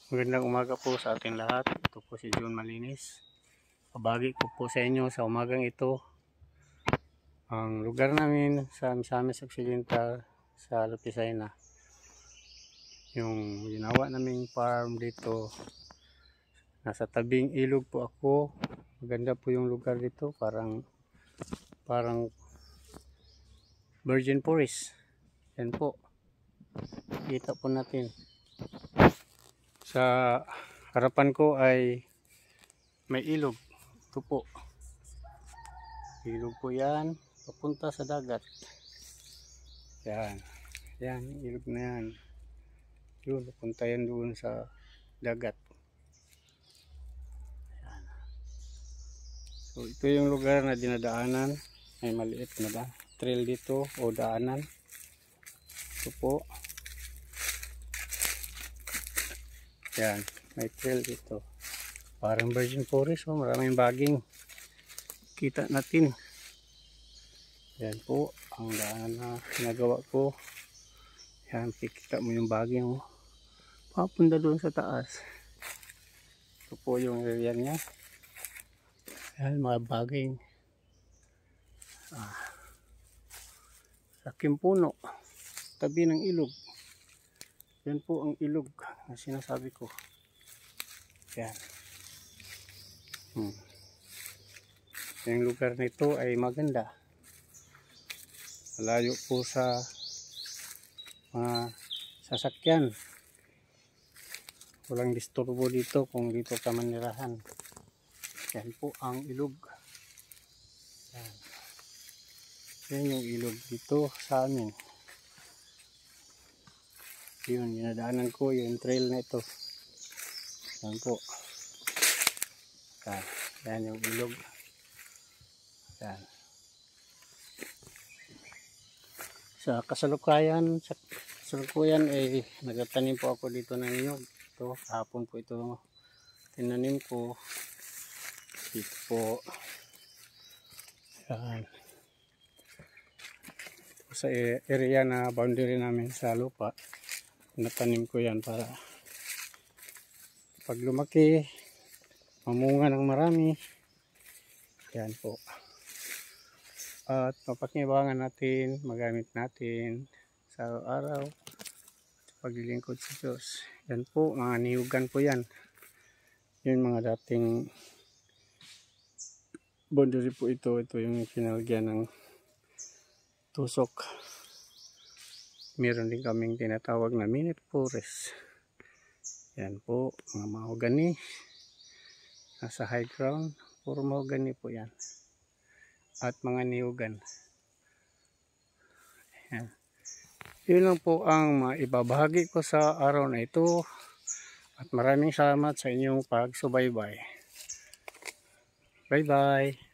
Magandang umaga po sa ating lahat. Ito po si June Malinis. Pabagi ko po sa inyo sa umagang ito ang lugar namin sa Misamis Occidental sa Lupisaina. Yung ginawa naming farm dito, nasa tabing ilog po ako. Maganda po yung lugar dito, parang virgin forest. Yan po, kita po natin. Sa harapan ko ay may ilog. Ito po, ilog po yan, papunta sa dagat. Yan, yan, ilog na yan. Yun, papunta yan doon sa dagat. Yan. So ito yung lugar na dinadaanan. May maliit na trail dito o daanan. Ito po. Yan, may trail dito. Parang virgin forest, oh, maraming baging. Kita natin. Yan po, ang daanan na ginagawa ko. Yan, kikita mo yung baging, oh. Papunta doon sa taas. Ito po yung area niya. Yan, mga baging. Laking puno. Tabi ng ilog. Yan po ang ilog na sinasabi ko. Yan. Yung lugar nito ay maganda. Malayo po sa mga sasakyan. Walang disturbo dito kung dito ka manirahan. Yan po ang ilog. Yan. Yan yung ilog dito sa amin. Yun, dinadaanan ko yung trail na ito. Yan po. Yan yung ilog. Yan. Sa kasalukuyan ay nagtanim po ako dito ng niyog. Ito, hapon po ito tinanim ko. Dito po. Yan. Ito sa area na boundary namin sa lupa. Natanim ko yan para pag lumaki mamunga ng marami. Yan po, at mapakinabangan natin, magamit natin sa araw-araw sa paglilingkod sa Diyos. Yan po, mga niyugan po yan. Yung mga dating boundary po ito yung pinalagyan ng tusok. Meron din kaming tinatawag na minute forest. Yan po, mga mahogany. Nasa high ground, puro mahogany po yan. At mga niyugan. Yan. Yun lang po ang maibabahagi ko sa araw na ito. At maraming salamat sa inyong pagsubaybay. Bye-bye.